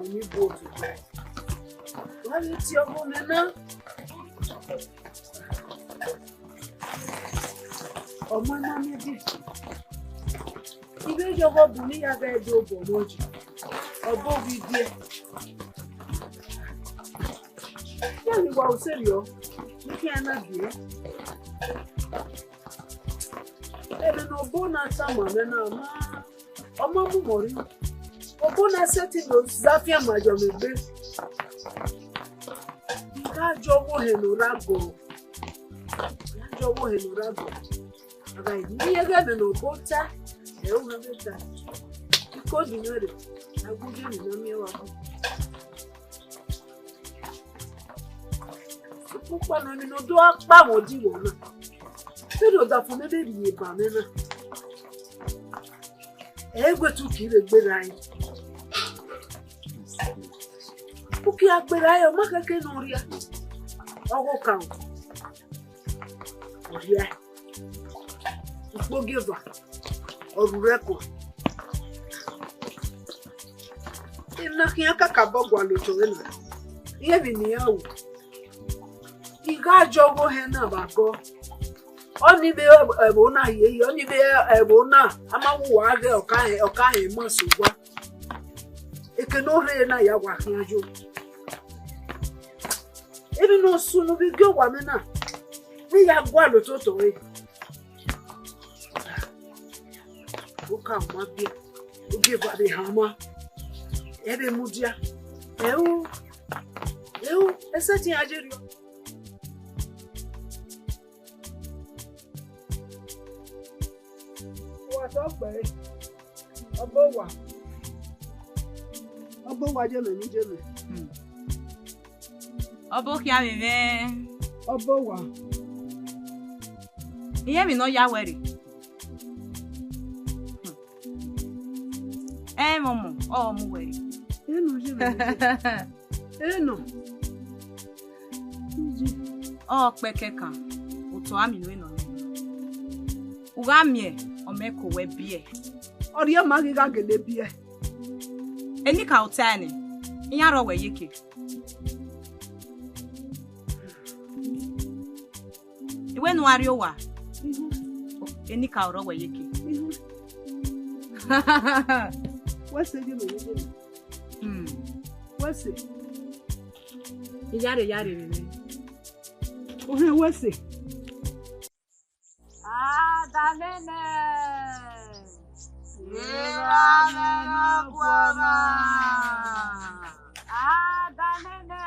Ni both. What is your woman now? Oh, my mammy did. Even your hobby, I got do bomoji. Or Bobby dear. Yeah, you will say you cannot hear. I don't know, Bona someone, and oh, Mamma Mori. Obona setting those Zafia Major. Jobo Henurago. Jobo Henurago. I near them no bota. They don't have it that. Because you know it. I wouldn't know me. Papa, no, do a babo diona. You know that for maybe be a banana. Ever to kill a good eye. Uki agbera o makeke noria ogo kan oria gbogeva orureko ina kiaka kabogwa lo chowena iye bi ni yawo iga jogo he na bago oni be ebo na ye oni be ebo na amawu wa ge oka he mo sugwa ekenore na ya wa kiajo. Even no sooner we go, woman. We have one to way. Who come, my dear? Who give her the hammer? Every mudia. A certain Nigeria. What's up, babe? Above what you need. Obo kia bebe. Obo wa. Iye mi no ya weri. Momo, oh mu weri. No je. No. Oh peke kan. Oto ami no no. Uga mie o meko we bie. Ori ma giga gele bie. Eni ka otani. Iya ro we yeke. When wariowa, any cow away yiki. What's it? What's it? Yari. What's it? Ah, Danene. Ah, Danene.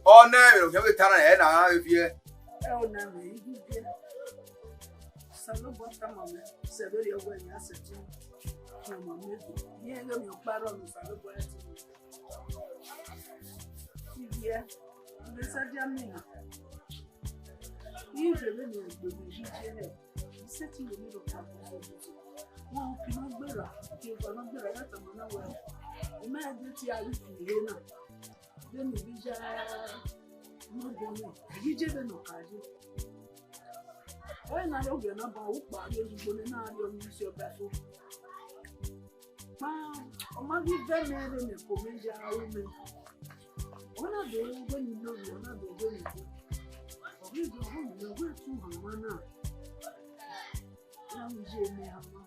Oh no, you have a turn now if you. Oh no, you get. Salo bota mama, salo ya wewe ya seti. Mama medu. Yeye ndio mparo ni salo bota. Yeah. Besa jamii. Hii ndio ni ndio seti ni ndio kwa. Wọ́n fi máa gbéra kí nǹkan máa gbéra láti mọ̀ náà wẹ̀. Ìmọ̀ ẹ̀dùn tí a rí fìlè náà. Bẹ́ẹ̀ni bí jẹ́ mọ́gbọ́n náà. Èyí jẹ́ bẹ́ẹ̀ nà kájú. Wọ́n náà lọ́gbẹ̀ẹ́ náà bá òun pàdé gbogbo náà rí omi sí ọbẹ̀ fún. Ọmọ bí bẹ́ẹ̀ mẹ́rin ní kò mí jẹ́ ara omi. Wọ́n náà bẹ̀rẹ̀ gbé ní lórí, wọ́n náà bẹ̀rẹ̀ gbé ní lórí. Ọ̀gbìn ìjọba òmìnira wọ́n tún àwọn náà. Láwọn ìṣe mi àwọn.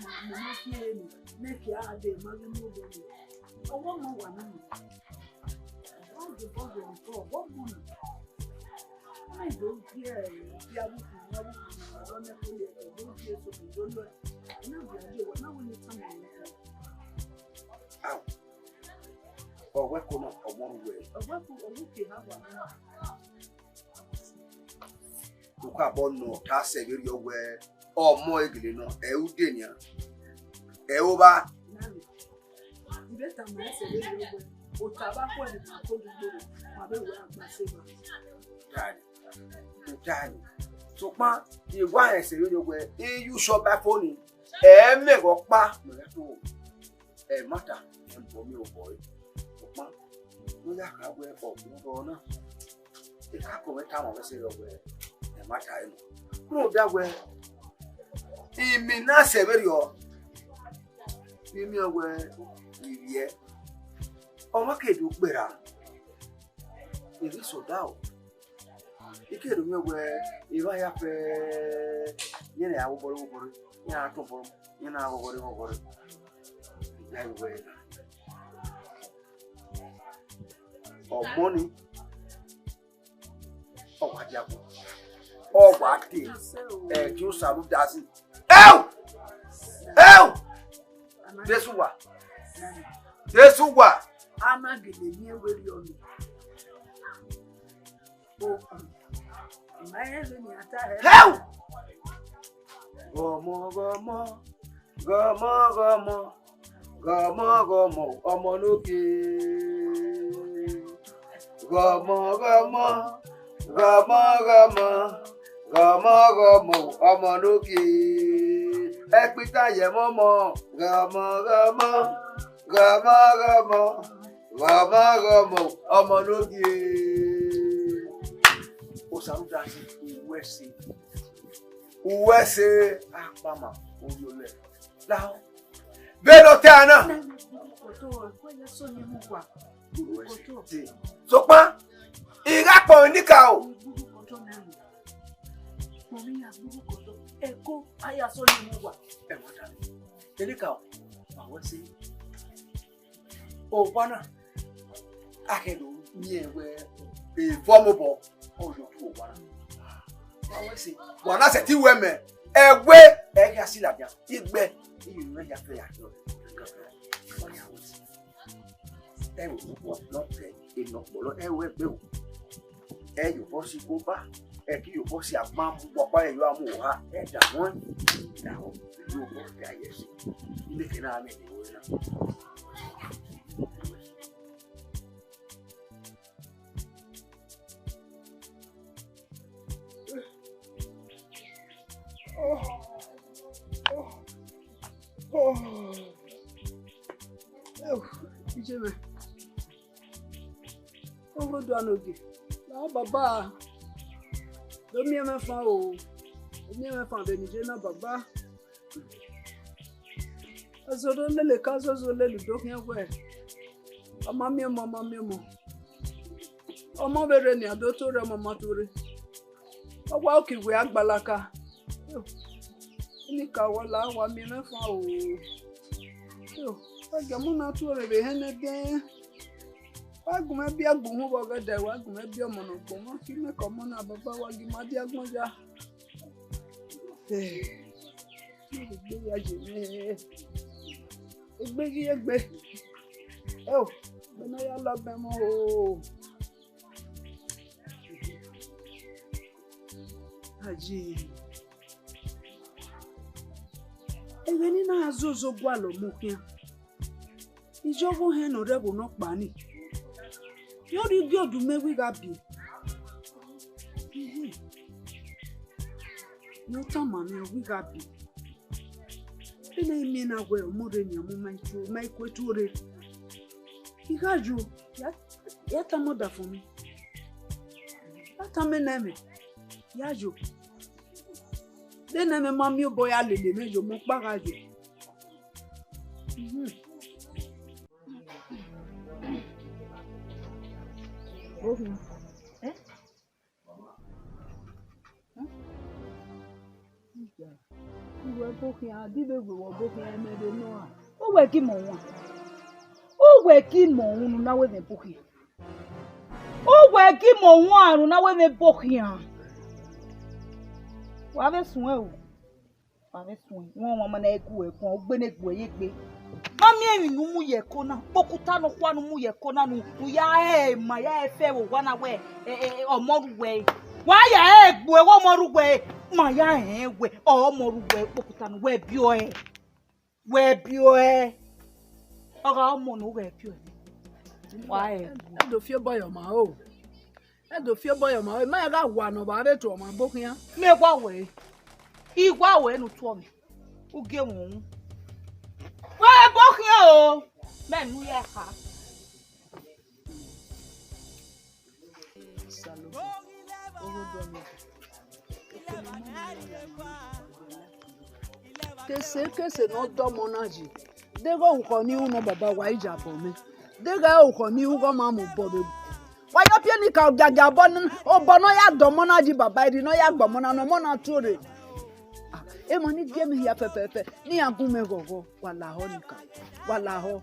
Mo máa kí ẹni mẹ́kì àádé ìmáwé ní ọgbọ̀n mi. Ọwọ́ mọ̀ wà nínú. Wọ́n jẹ bọ́ọ̀gù nǹkan ọ̀gbọ́n mọ̀ nù. Wọ́n ìlú bí bí abúkù ní ọ̀rọ̀ mẹ́kọ̀ọ́ ẹ̀gbọ́n bí èso ìjọ lọ ẹ̀. Iná ìgbìyànjú wọn náà wọ́n ní tán mọ̀ nìkan. Ọ̀wẹ́ kò náà ọ̀gbọ́n rẹ̀. Ọ̀gbọ́n kò owó kè ha wà nínú. Òkú àbọ̀ nù tá a sẹ̀ lórí ọwẹ́. Ọmọ egele náà ẹ̀wù dènìà ẹ̀wù bá. Ìbẹ́ta mọ̀ ẹ́sẹ̀ lórí ọgbẹ́ òtà bá pọ̀ nìkan tó gbogbo rẹ̀ wà bẹ́ẹ̀ wọ́n àgbà sí wa. Dáàni ṣùgbọ́n ìwà ẹ̀sẹ̀ lórí ọgbẹ́ iyú sọ́bà fóònù ẹ̀ẹ́mẹ̀rọ pa mọ̀lẹ́tò ẹ̀ẹ́mọ́ta ẹ̀ǹbọ̀ mi ò bọ̀ ẹ́ ṣùgbọ́n wọ́n yà ká wẹ́ ọ̀gbọ́n náà ìkákọ̀ mẹ́ta àwọn ẹ̀sẹ̀ lórí ọgbẹ́ ẹ̀ẹ́mọ́ta ẹ̀ nù. Kúrò dáwẹ́ imi na severio imi owe irie ọmọ kedu gbera iri sodao ikedu mewe iba ya fe yene ya woboro ya to boro yana woboro ya we ọmọni ọwadiago ọwati tí ó sàrú dá sí. Jésù wà. Amagele ní ewéri ọ̀nà. Òkun. Ìmáyẹ̀lẹ̀ ní ata ẹ̀. Gọmọ ọmọ lókè. Gọmọ ọmọ lókè. Ẹ̀pítà yẹ mọ́mọ́. Gọmọ ọmọ lókè. Ó sàrúdà sí uwẹ́sẹ̀ àpamọ́ orí olè. Láwọn bẹ́ẹ̀ lọ tẹ́ àná. Sọpá ìrápọ̀ níkà o. Mami ya buruko to. Eko aya so ni mo wa. E mata. Telika o. Ma wo se. O bana. Akedo ni ewe e formable. O yo to bana. Ma wo se. Wana se ti we me. Ewe e ya sila bia. Igbe. Iyi me ya fe ya yo. Ewe no pe e no bolo ewe pe o. E yo bo si ko ba. E ki yo bo si agba mu popa e yo amu ha. E da won. Da o. Yo bo ya yes. Ile ke na me ni wo na. Ijeme. Ogo do anoge. La baba. Do mi me fa o. Mi me fa be nije na baba. Azodo lele kazo zo lele do kin we. Ọmọ mi mo. Ọmọ bere ni ado to re mama to re. Ọwa okiwe agbalaka. Ni ka wala wa mi me fa o. Agamuna to re be hene gen. Agume bi agbohun bo gede wa agume bi omo no gbo mo ki me ko mo na baba wa gi ma di agbonja. Egbe ya je me. Egbe gi egbe. Bena ya la be mo o. Aji. Ewe ni na azozo gwa lo mo kian. Ijogo hen no rebo no pa ni. Yo ri di odun mewi ga bi. No ta mami o wi ga bi. Ina mi na we mo re ni mo mai kwetu re. Igaju ya ta moda for me. Ata me na me. Ya jo. De na me mami o boya lele me jo mo pa ga jo. Okay. Iwe boki adibe wo boki emede no a. O we ki mo won. O we ki mo won na we me boki. O we ki mo won arun na we me boki an. Wa be sun e o. Wa be sun. Won mo na eku e kon gbe ne gbo ye gbe. Mami emi nu mu ye kona. Pokuta no kwa nu mu ye kona nu. Ya ma ya efe wo wana we omoruwe. Wa ya egbo e wo moruwe. Ma ya we omoruwe pokuta nu we bio e. We bio e. Oga omo no we bio e. Wa e. Do fie boy ma o. Do fie boy ma o. Ma ga wa no ba be to ma bokuya. Me kwa we. Igwa we nu to mi. Uge won. Wa bokuya o. Me nu ye ha. Salo. Ogo do mi. Kese no do monaji. Dego nko ni uno baba wa ija bo mi. Dego nko ni ugo ma mo bo be. Wa yo pie ni ka gaga bon o bono ya do monaji baba ri no ya gbo mona no mona tore. E mo ni die mi ya pepepe ni agun me gogo wala ho nika. Wala ho.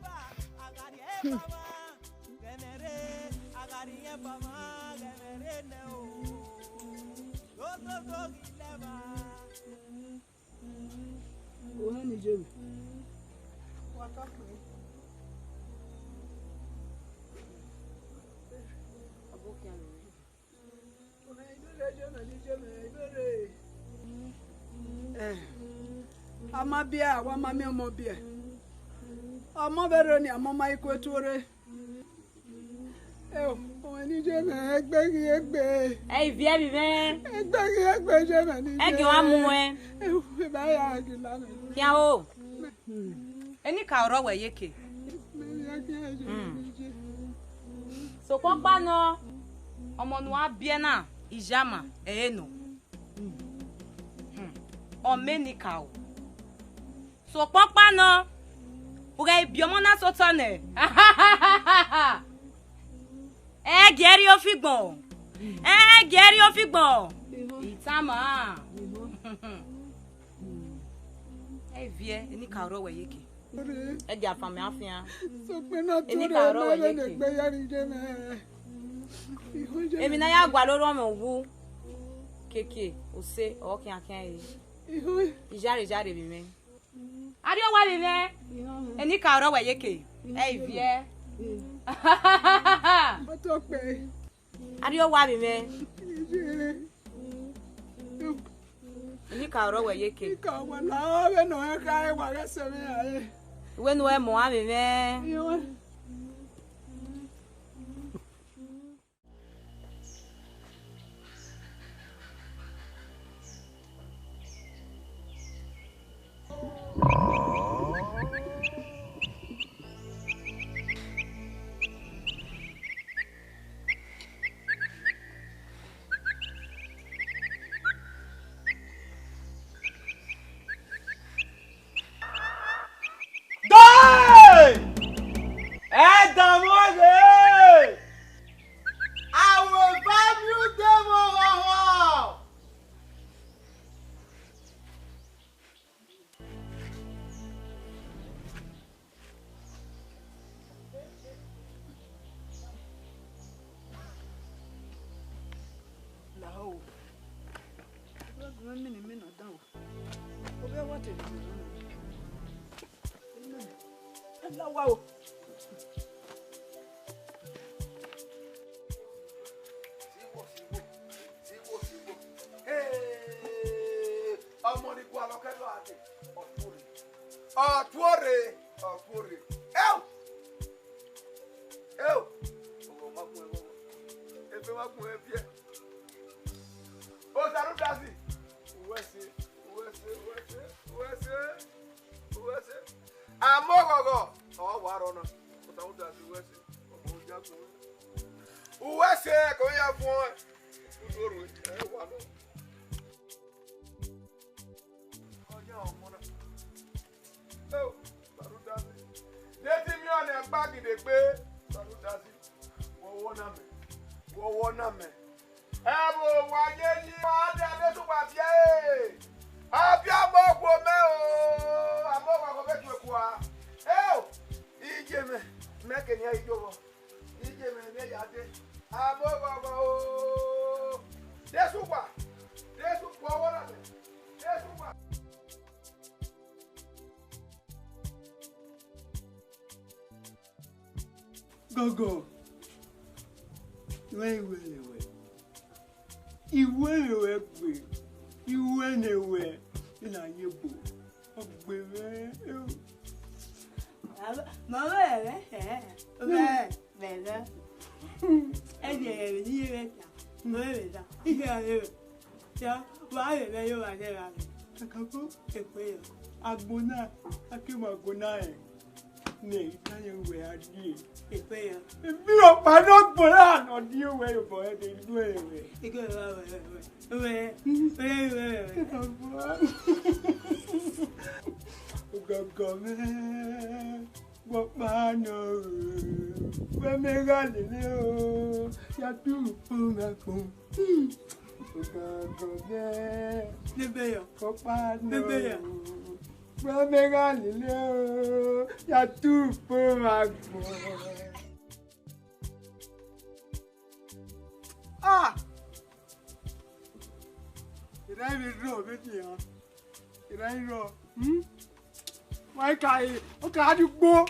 Ni jemi. Amabia wa mami omobia. Amobere ni amoma ikwetore. Ni jemi egbe. Vie mi me. Egbe jemi ni. Ege wa mu e. Ba ya agi lana. Kia o. Eni ka oro we yeke. So papa no omo nu abie na ijama eno. O menika o. So papa no uga biomo na sotone. Geri o figbon. Geri o figbon. Itama. Hey, vie, any caro where yeki. Edia family afia. So pena to Any re caro na where ne yeki. gbe ya ri je na. Emi na ya gwaloro me wu. Keke, ose, okin akin yi. Ijare bi me. Ari o wa bi me. Any caro where yeki. Hey, vie. But okay. Ari o wa bi me. Any caro where yeki. Ka wa na we no e ka e wa ga se me ai. We no e mo abi me. Wow. Go. Iwe. Ina yebo. Ogbewe. Mama bebe. Ede ni re ta. Mo re ta. Ike re. Ya, wa re yo wa de ra. Akabo Epe yo. agbona akema agbona e. Ne itaye we adi. Epe yo. Bi o pa no gbona no di we yo boy de du e we. Ike we. Gogome. Wapano. We me galile o. Ya tu pumapum. Gogome. Nebe yo. Wapano. Nebe yo. We me galile o. Ya tu pumapum. Ah! Irai mi ro beti ya. Irai ro. Why kai? O ka du gbo.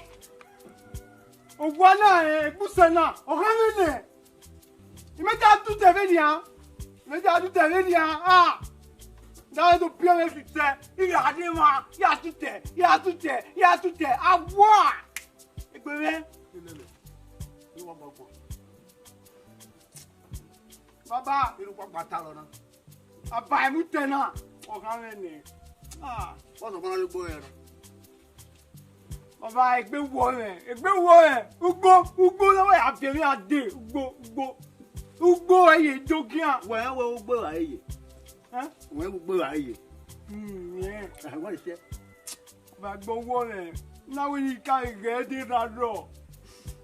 O gwa na e busa na. O ha mi ne. Imeja tu teve dia. Ah! Da do pio me fite. Ira ade ma. Ya tu te. Awa. Egbe me. Ni wa gbogbo. Baba, iru pa ta lo na. Aba e mu te na. O ha mi ne. Ah! Wọ́n sọ fún wọn gbọ́ ẹ̀rọ. Baba, egbe wo rẹ̀. Ugbo lọ́wọ́ àbẹ̀rẹ̀ adé. Ugbo ẹyẹ jogia. Wọ́n wọ́n gbé wà ẹ̀yẹ. Wọ́n gbé wà ẹ̀yẹ. Wọ́n ṣe. Bàgbọ́ wọ́ rẹ̀. Náwó yìí ká ìgẹ̀ dé dáadọ́.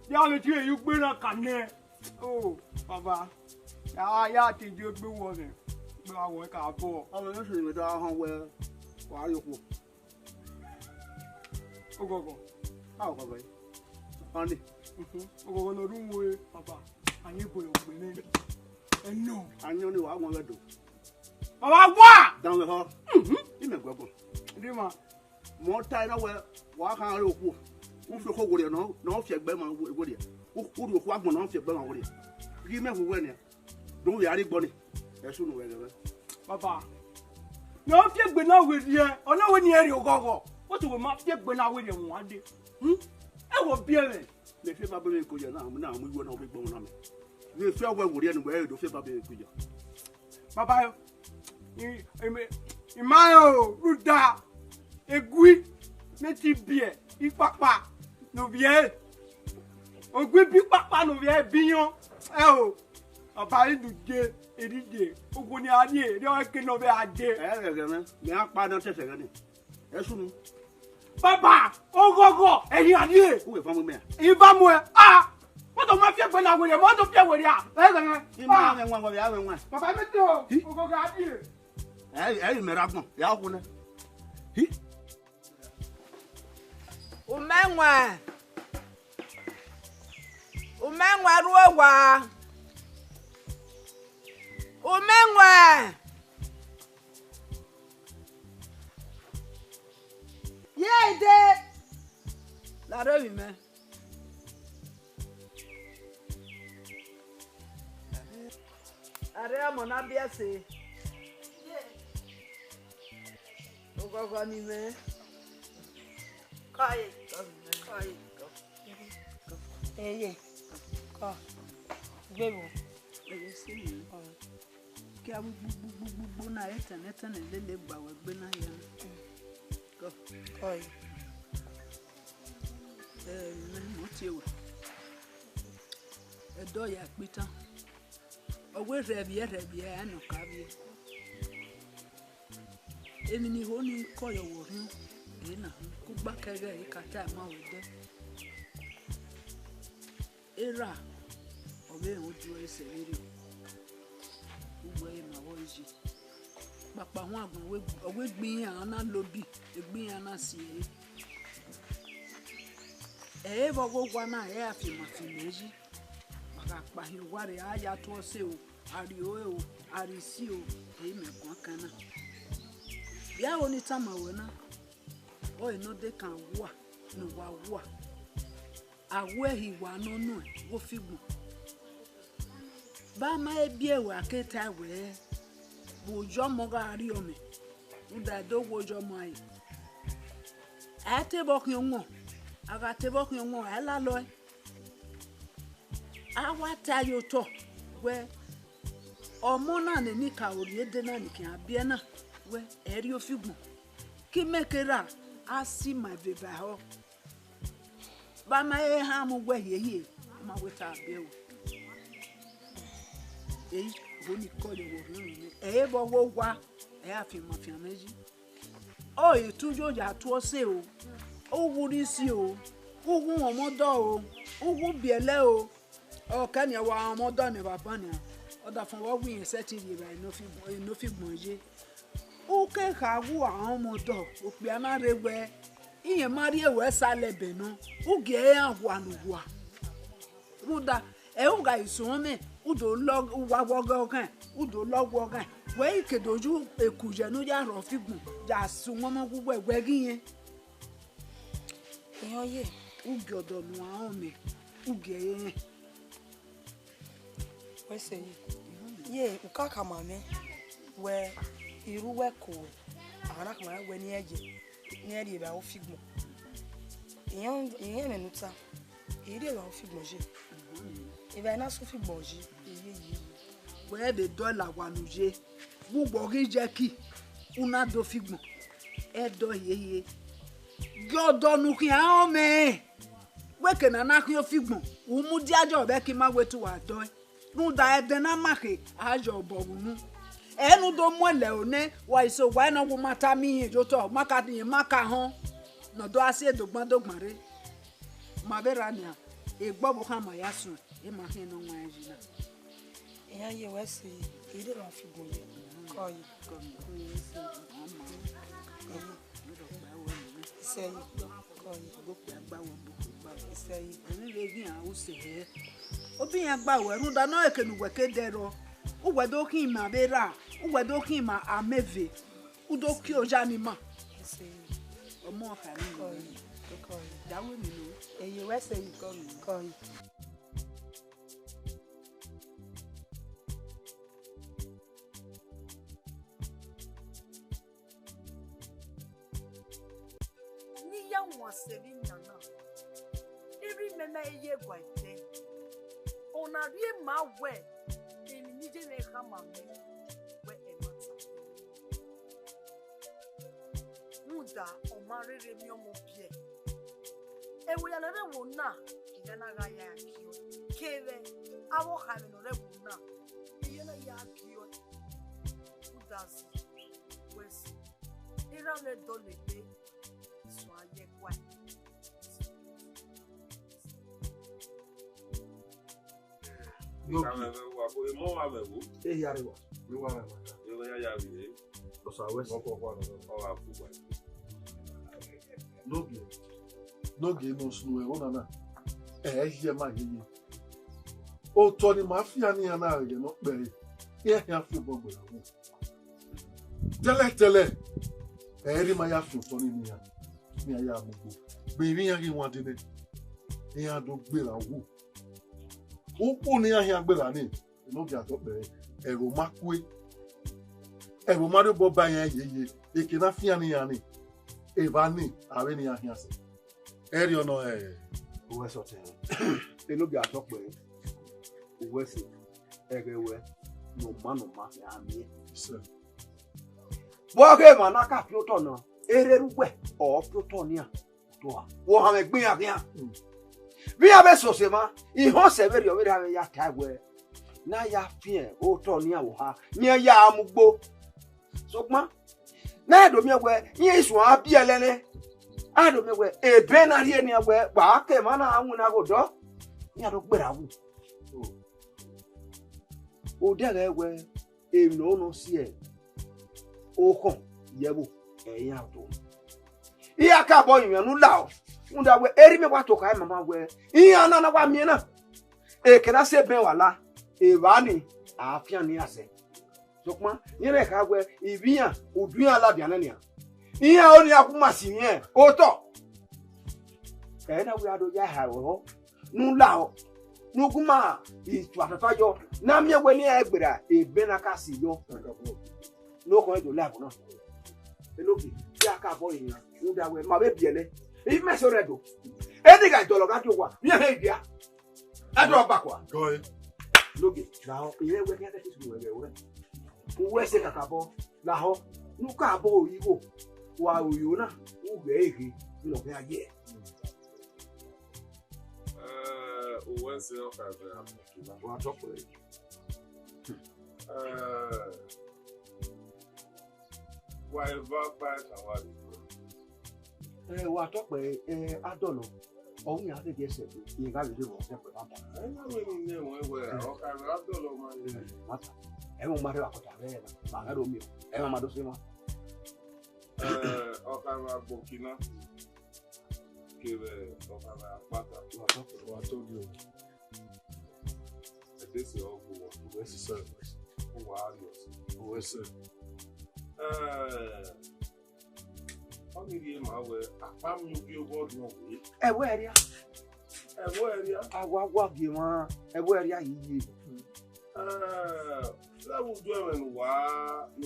Yá mi tí èyí gbé náà kà ní ẹ. Oh, baba. Yá àtijọ́ gbé wọ́ rẹ̀. Bravo, cabo. I'm not sure with our home where are you? Ogogo. How go away? Honey. Ogogo no room way, Papa. And you go with me. And no. I know what I want to do. Papa, what? Down the hall. You may go. Dima. More time away. Walk out of the who feel hold you no fear Beman would you? Who you walk one off your Beman would you? Give me when you don't be a bonny. As soon as Papa. No, if you've been out with you, or no one near you go. What will my fear when I with you one day? I will be a man. the favor be kuja na we wona be gbon na me we fe wa wori enu we do favor be kuja Papa imayo ruda egui meti bie ipapa no vie ogui bi papa no vie biyon o Papa idu je eride ogun ni ade de o ke no be ade me apa na tese ni esunu Papa ogogo eyin ade we fa mo me ibamu what do ma fi gbe na were mo do fi were ima me nwa ya we nwa Papa me to ogogo ade me ra gbon ya ku na hi Umenwa ruwa Umenwa Yede La revi me Are amona bia se Ogogo ni me Kai Eye. Ko. Gbebo. Eye si. Ki a bu na eta na lele gba we gbe na ya. Ko. Koi. Mo ti ewe. Edo ya pitan. Owe rebi anu ka bi. Emi ni ho ni ko yo wo rin. Ina ku gba kere ikata ma we de. Era obe oju ese rere ugbe ma wo ji papa won agbon we gbin an na lobi egbin an na si bo go gwa na afi ma fi meji maka pa hi ware aya to se o ari o ari si o me kon kana bia oni tama we na o no de kan wa no wa awehi wa nonu wo figbo ba ma ebi ewe aketa we bojo mo ga ri omi uda do bojo mo ayi ate bokun won aga te bokun won ala lo awata yo to we omo na ni ka ori ede na ni kan abie na we eri ofigbo ki mekera asi my baby ho ba ma ha mu gwe yeye ma weta abewo boni ko le wo rin bo wo wa afi ma fi meji o etujo ja to se o wuri si o ugun omodo o ugun biele o kan ya wa omodo ni baba ni o da fun wo wi se ti ri ba no fi gbonje o ke ka wu awon omodo o pe ana rewe iye mari ewe sale benu uge anwa nuwa ruda uga isome udo log wawogo kan udo logwo kan we ikedoju ekuje nu ya ro figun ja sun won mo gugu egbe giyen Eyan ye uge odo nu awon mi uge yen we say ye ukaka mame we iru we ko ara kan we ni eje ni eri ba o figmo eyan menuta eri ba o figmo je iba na so figmo je we de dollar wanuje gbogbo ri je ki una do figmo edo yeye godo nu ki an me we ke na ki o figmo o mu di ajo be ki ma wetu wa do nu da ede na make ajo bogunu enu do mole one wa iso wa na wo mata mi yin jo to maka ni maka hon no do ase dogban re ma be ra ni egbo bo kan ma ya sun e ma hin no nwa ejina Yeah, you will see. You don't feel good. Call you. Say, call you. Say, Obi agba weru da no ekenu weke dero. Uwedo ki ma bera, uwedo ki ma ameve. Udo ki ojani ma. say, Omo ka ni. call you. Da we mi no. And you will say, call you. Ni ya waseli nana. Every mena ye gwaite. Ona rie ma we. Eni nije ne kama me. We emata. Muda o marere mi omo pie. Ewe ya lere wo na. Iyana ga ya kiyo. Kele awo khame no le wo na. Iyana ya kiyo. Udasi. Wesi. Ira le dole be. So aye kwa. N'oge n'osunu ewu na ihe ma ihe otu ni mafia ni ya na arịrị n'okpere ihe ya fi gbogbere ahụ tele eri ma ya fi ụtọ n'ime ya ni ya amụgbo gberi ya gị nwa dịne ihe adụ gbere ahụ ụkwụ ni ya ahịa gbere ni n'oge atọkpere ẹ̀rù máa bọ́ bá yẹn yeye èké náà fíà ní yanni èbá ní ààrẹ ní ahìá sí ẹ̀rí ọ̀nà owó ẹ̀sọ̀ tẹ̀ ẹlóbi àtọ́pẹ̀ owó ẹ̀sẹ̀ ẹ̀rẹ̀wẹ̀ nùmánùmá àmì ẹ̀. bọ́ọ̀kẹ́ mà náà ká píótọ̀ náà erérúgbẹ̀ ọ̀ píótọ̀ ní à tó wà wọ́n hàn mí gbìyànjú yàn. bí a bẹ sọ̀sẹ̀ ma ìhàn sẹ̀bẹ̀rẹ̀ ọ̀bẹ̀rẹ̀ hàn mí yà tá ẹ̀wẹ̀ náà yà fíẹ̀ ó tọ̀ ní àwọ̀ ha ní ẹ̀ yà á mú gbó. Sokma na do me we yin isu abi elele a do me we e be na rie ni we pa ke ma na anwu na godo ni do gbera wu o de re we e no si e o kon yebo e yan to iya ka bo yin nu la o unda we eri me wa to kai mama we iya na wa mi na e ke na se ben wala e ba ni afian ni ase. Sokma yere ka gwe ibiyan oduyan alabian na niya iya oni akuma siyen o to na we ado ya ha wo nu la o nu kuma itu afafajo na mi we ni egbera ebe na ka si yo no ko do la na elobi ti aka bo yin nu da we ma be biele e me so redo e di ga jolo ga to wa mi he dia ado ba kwa go logi na ile we ke ta ti we uwe se kakabo laho nuka abo oyibo wa oyona ugbe ege lo be aye uwe se o ka be wa topo wa eva pa tawari wa topo adolo ohun ya de se ye ga le wo se pe baba ni ne we o ka be adolo ma mata mo mare akota be na ma ro mi ma do se mo o ka ba Burkina kebe o ka ba pata wa to di o e de se o go we se service o se family ma we apa mi bi o go do we ewo area agwa bi won ewo area yi level do when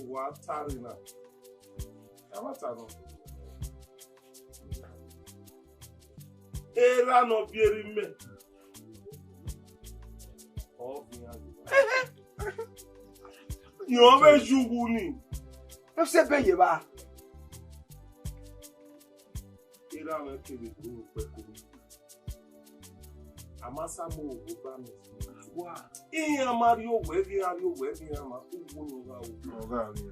wa tarina amata no era no bieri me o biya yo be jugu ni o se be ye ba era me ke be do pe ko amasa mo o ba mi wa iya mario we ama uwu no ga u ga ni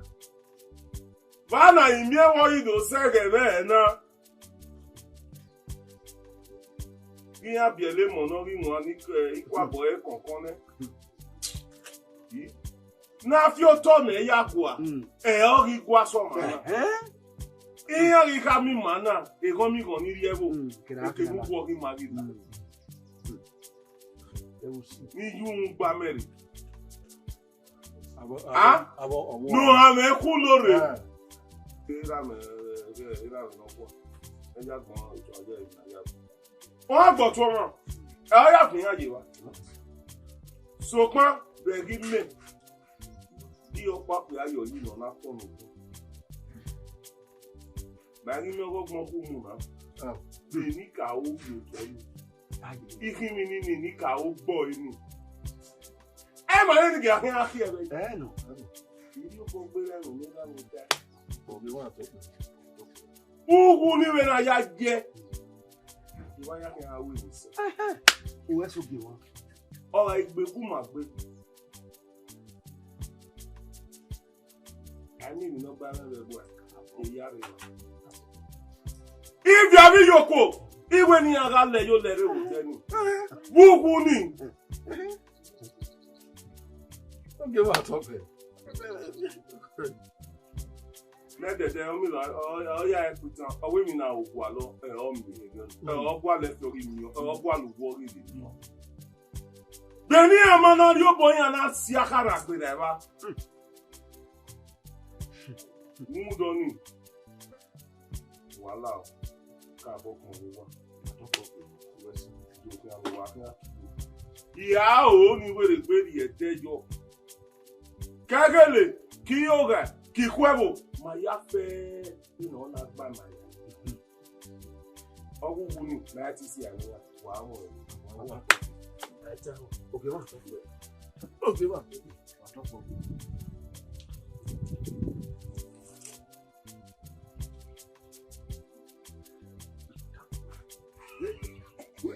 bana imie wo yi do sege be na iya biele mo no ri mo ani ikwa bo e konkon ne Na fioto ne yakwa. Ori kwa so mana. Iya ri kami mana. E gomi goni rievo. E ke bu wo ri magida. Ni yu ngba meri. No ha me ku lore. Era no kwa. Eja gbon ojo ya. Wọ́n gbọ́ tó wọn ẹ yà fún yàyè wa sọpọ́n bẹ̀rí mẹ́ bí ọ̀pá pé ayọ̀ yìí lọ lápọ̀nù fún bẹ̀rí mẹ́ ọgbọ́n kú mú náà bẹ́ẹ̀ ní ká ó gbò tọ́lù ìkíni ní ní ká ó gbọ́ inú ẹ mà lẹ́nu kí akínyà kí ẹ bẹ́ẹ̀ nù ìdí ọkọ̀ gbé lẹ́nu ní láwọn dá ugu níwèé náà yá jẹ́. Why can I win? Who else will be one? All I be Kuma. I need no balance of work. If you have Yoko, even in a galley, you'll let it with any. Who need? Don't give out of it. Let the tell me like, oh, yeah, put on a women now, Wallo, and all me again. Oh, what left your in oh, one worry. Benin man, your boy, and not Siakara with ever. Move on in. Wallow. Cabo, yeah, only with a baby at dead yo. Kagale, Kyoga, Kikwebo. My affair, you know, not by my. Oh, who knew that is here? Wow. Okay, what? Okay, what?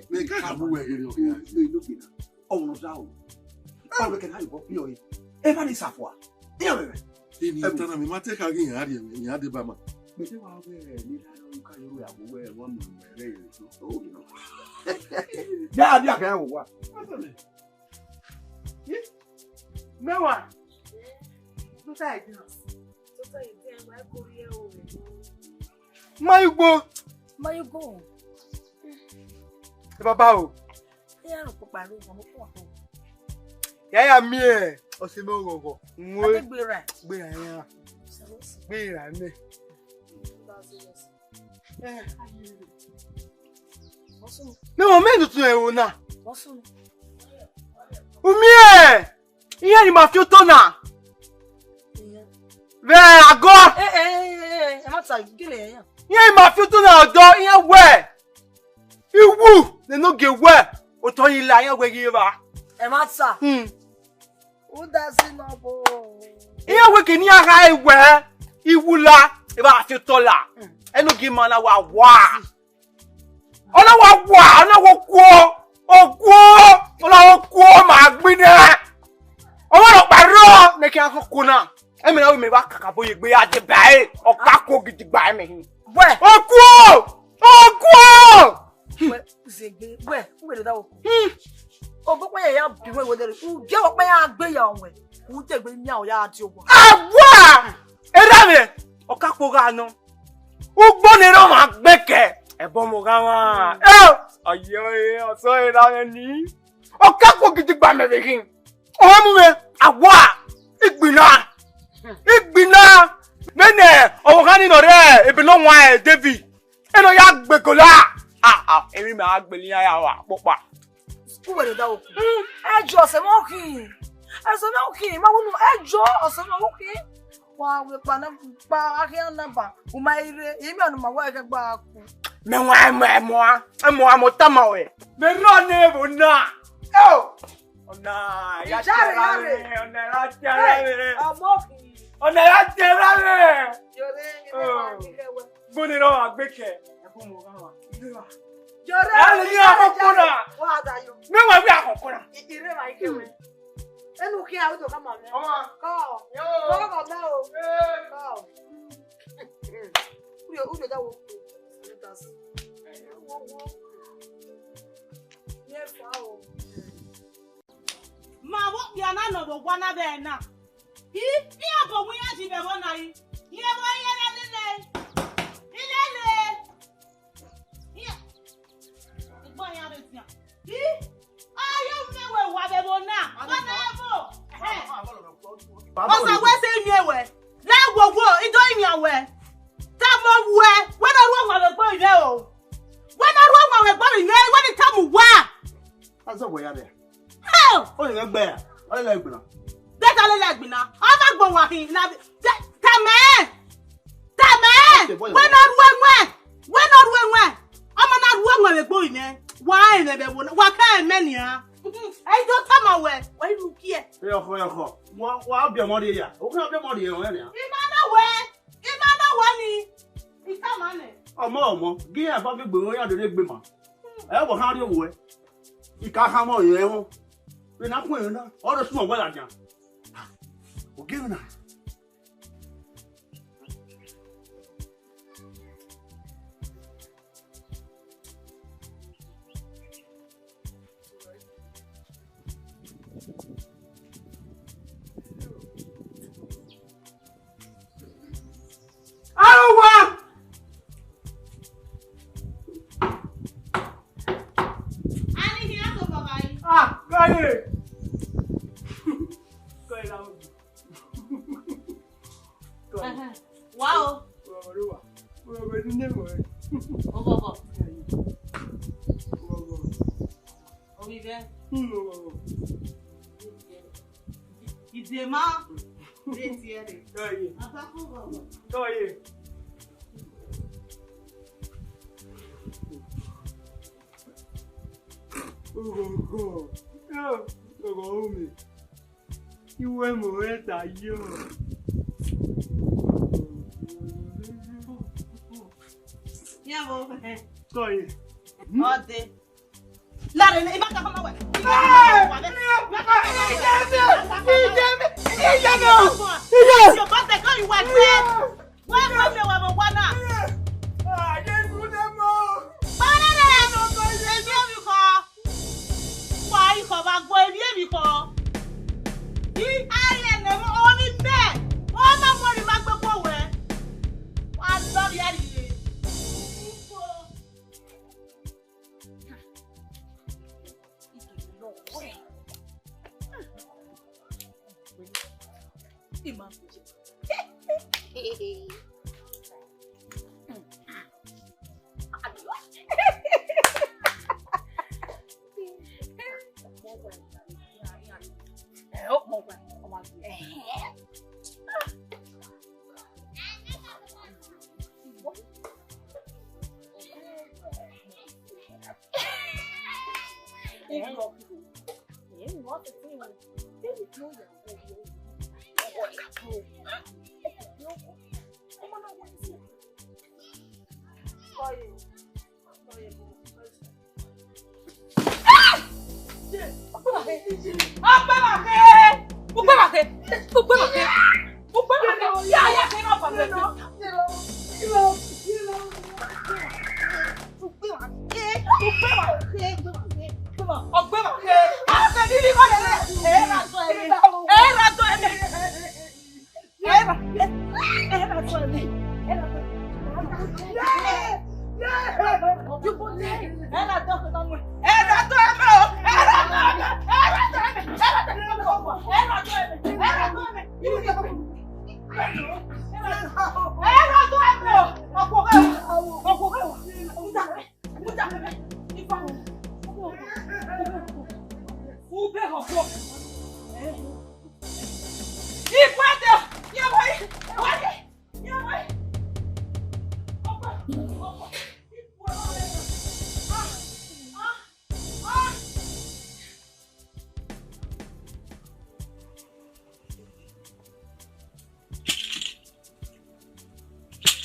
Make come away here. Looking at. Oh, no, down. Oh, we can have you. Everybody suffer. Yeah, Tana mi mate ka gin yari mi ade ba ma. Me se wa we ni la ka yo ya bo we won mo re so you know. Ya dia kan wo wa. Mewa. Tu tá aí, não. Tu tá aí, vai correr o. Mayugbo. Mayugbo. Baba o. Ya no paparu, mo ko ko. Ya mi e. O se mo gogo. Nwe gbera. Gbera yan. Gbera me. Me o me tutu e wo na. Wasun. Umi e. Iya ni ma fi to na. Ve ago. E ma ta gele yan. Iya ni ma fi to na odo iya we. Iwu, they no get we. O to yin la yan we gi ba. E ma ta. Who does it no bo? Iya we ke ni ara ewe. Iwu la, e ba fi to la. E no gi ma na wa wa. Ona wa, ona wo kuo. Ona wo kuo ma gbin e. Owo ro paro me ki an ko na. E me na we me wa kaka boye gbe ade bae. O ka ko gidi gba e me hin. We. Okuo! We zegbe. We le da wo. O bo pe ya bi we wo de. U je wo pe ya gbe ya onwe. U te gbe nya o ya ati owo. Agwa! Era me. O ka ko ga no. Ugbo ni ro ma gbeke. E bo mo ga wa. Aye, o so era ni. O ka ko gidi gba me be hin. O mu me agwa. Igbina. Nene, o ga ni no re, e be no wa e David. E no ya gbekola. Emi ma agbeli ya wa popa. Ku we le da wo. Ejo se mo kin. Ma wonu ejo o se mo kin. Wa we pa na pa akian na ba. O ma ire, emi anu ma wa ke gba ku. Me wa mo tama we. Me ro ne bo na. Ona ya Yare. Amoki. Ona ya terare. Yore ni ma ni ke we. Boni ro agbeke. E ko mo ga wa. Yore. Ale ni akokuna. Wa da yo. Me wa bi akokuna. Ire ma ike we. Enu ki a o to ka ma me. Ko. Yo. Ko ko na o. Ko. Uyo da wo. Ma what we are not no one of them now. He go we are the one now. He Osa we say me we. La wo it don't me we. Tamo we. When I run we go ire o. When I run we go ire when it come wa. Asa wo ya there. Hell. O le gbe ya. O le gbe na. That all like me now. I'm not going wa hin na. Tame. When I run we. I'm not run we go ire. Why na be wo. Wa kan many ah. I don't come away. Why look here? Yo. Wa bi mo de ya. O kan bi mo de yan ya. Imana wani. Itamane. Omo. Gi ya ba bi gbe won ya de gbe ma. E wo han de wo e. Ika ha mo yen ho. We na kun yen na. O do sumo gba la jan. O gi na. Wow.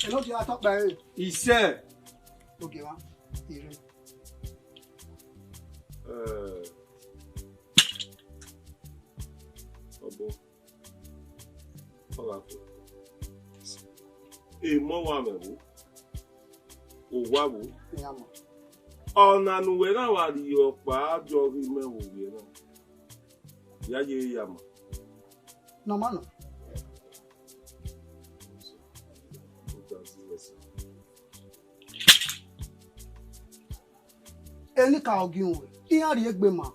Hello, you are talk by He said. okay, wa. Obo. Ola. E mo wa me wo. O wa wo. Ona nu we na wa ri opa ajo ri me wo we na. Ya ye yama. No mano. Eni ka oginwe. Iya ri egbe ma.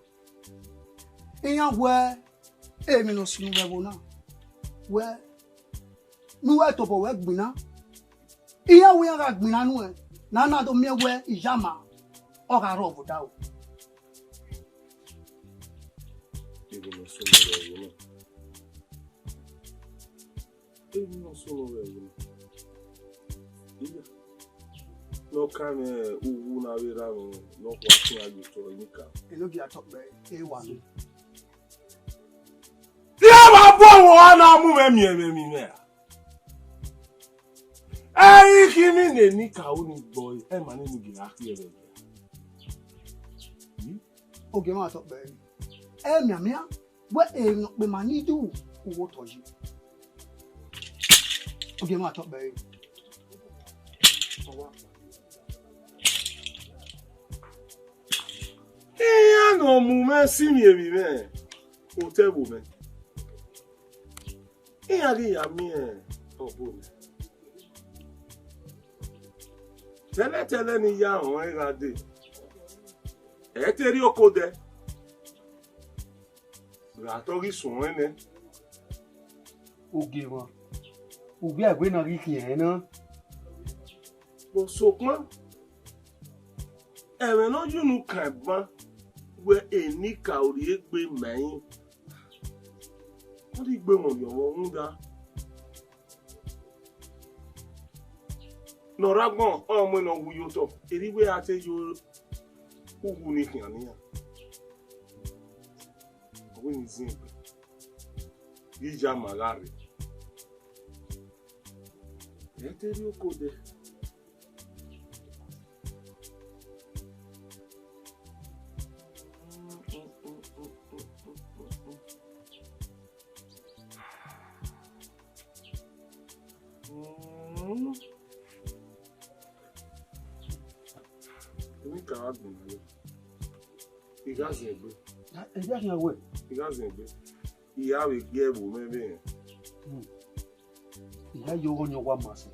Iya we emi no sinu we bona. We nu we to bo we gbina. Iya we ga gbina nu e. Na na do me we ijama. O ga ro oboda o. No can uwu na wera no watching you to nika. Eno gi atop be e1. Ya ba bo na mu me me. Ai kimi ne nika oni boy e ma ne gi akire be. Oge ma atop be. E miamia we e pe ma ni du owo toji. Oge ma atop be. Iya no mume simi emi me. O tebo me. Iya ri ya mi obo me. Tele ni ya won e ga de. E te ri oko de. Ra to ri sun ene. Oge wa. Oge agbe na ri ki e na. Bo sokman. Ewe no junu kan ban. We enika ori egbe meyin. Ori gbe mo yo won da. No ragbon o mo no wuyo to. Eri we ate yo ugu ni kian ni. Owe ni zin. Ija magari. Eteri okode. Igazegbe. Eja ni awe. Igazegbe. Iya we gbe wo mebe. Iya yo onyo wa mase.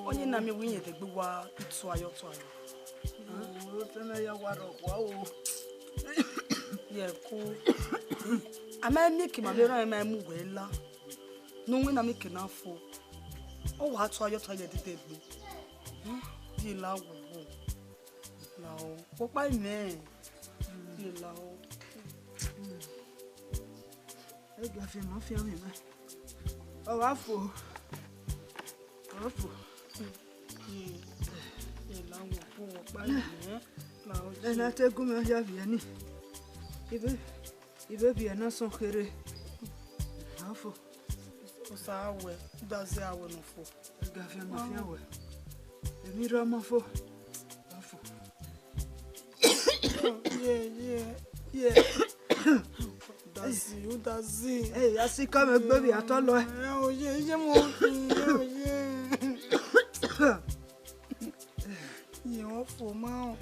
Onye na mi winye de gbewa itu ayo. Tena ya waro kwa o. Ye ko. Ama ni ki ma be ran ma mu wela. No wi na mi ke na fo. O wa to ayo to ye de gbe. Bi la wo. lao. Papa me. Ye lao. E ga fi ma fi mi ma. O wa fo. O fo. Ye lao po papa me. Lao. E na te gu me ya vi ni. Ibe bi na son khere. Afo. O sa awe. Does awe no fo. E ga fi ma fi awe. E mi ra ma fo. Afo. Yeah. Does it? Hey, I see come baby at all. Oh, yeah, you for mouth.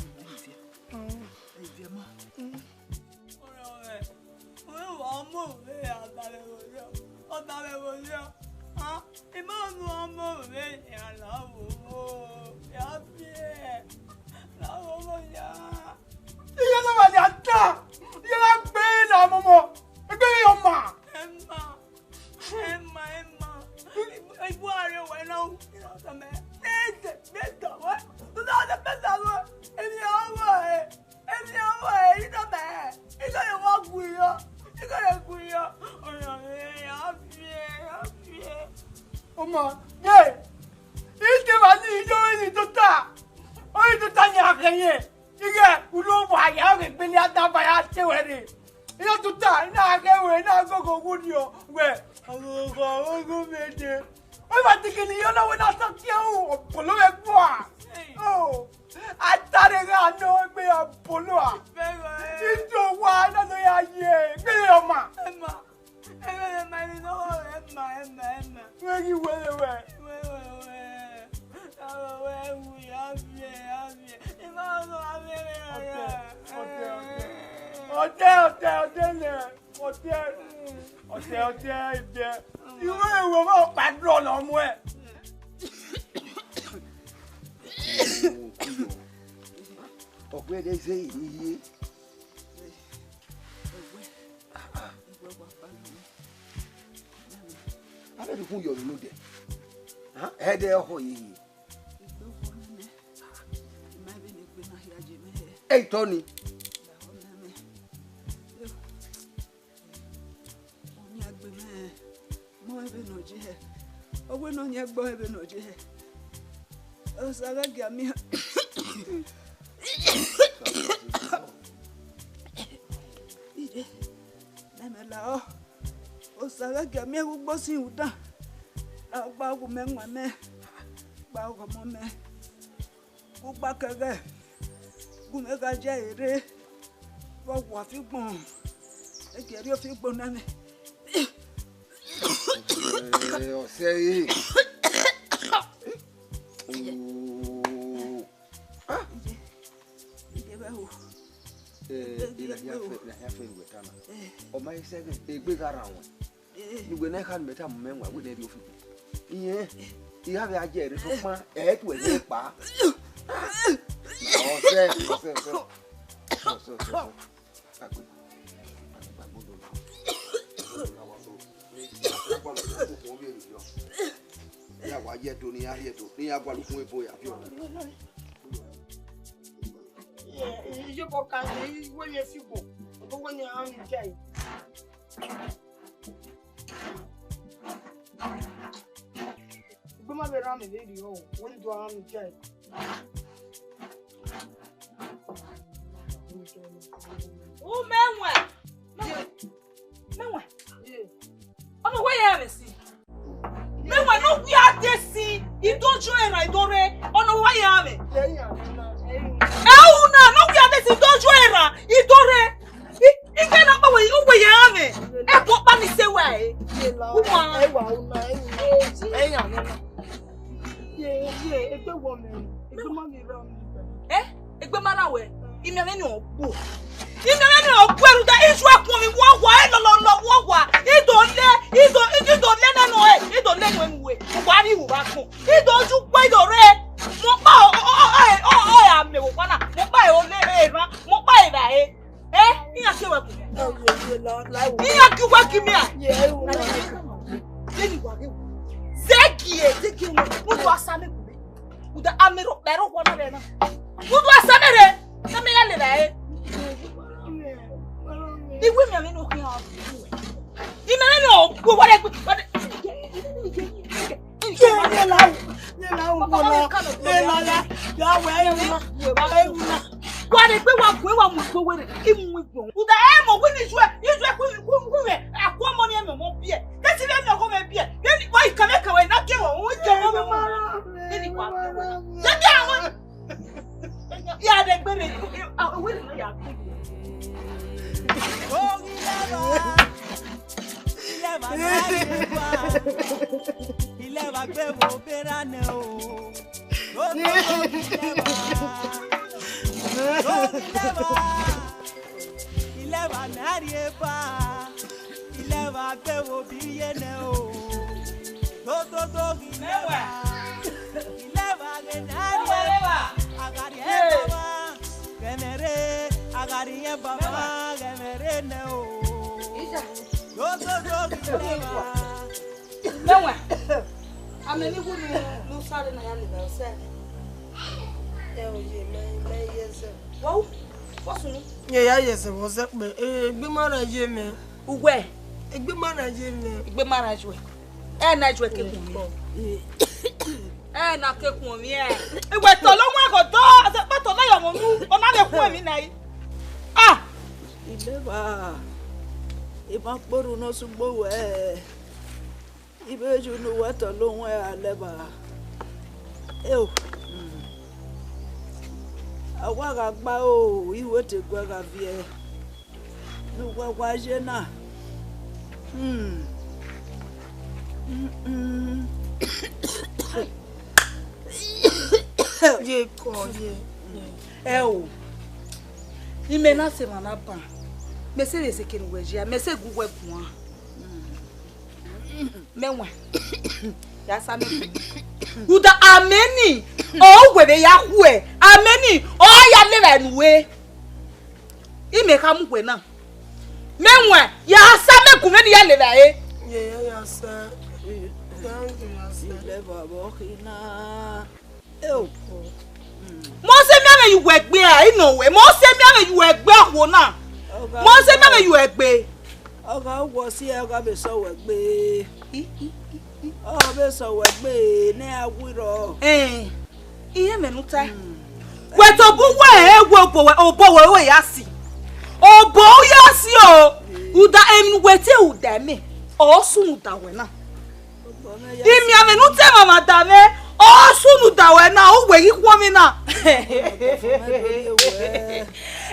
Hey, Tony. Kamila le dai. Iwe mi ami no kan o. Ime no go wale go. What if we want to go with him? With the aim of winning, you acquire money and more beer. That's it, I'm not going to be. Then why can I come and not give yeah, they better. Yes, it was up. Be manage me. Where? Be manage me. Be manage me. And I drink it. And I take one. Yeah. It was a long while ago. I said, but I am on another woman. Ah! If I put on us bow, if you know what a long way I never. Oh. I walk about you were to go up here. Look what was you now? Ye call ye. Oh, you may not say my napa. Message is a king wedge, I may say good web one. Memoir. Yes, I mean. Who the are many? Oh, where they are, where are many? Oh, ya live and way. He may come when now. Memoir, ya some comedian live, eh? Yes, sir. Never walking now. Oh, Most of you work beer, I know where most of you work back one now. Most of you work bay. Oh, was here, I be so work bay. Oh, be so work bay, now we all. Eh, here, Menuta. Where to go where, oh, boy, I see. Oh, boy, I see, oh, who the aim wait till damn me. Oh, soon that way now. Imi amenute mama dame o sunu dawe na o we ikwo mi na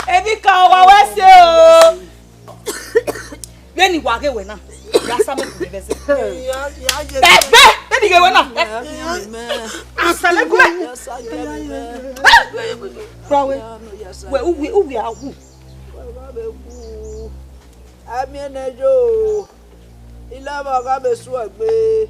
ebi ka wa we se o beni wa ge we na ya sa me ku be se beni ge we na asale ku we we awu ami enejo ilaba ga be su agbe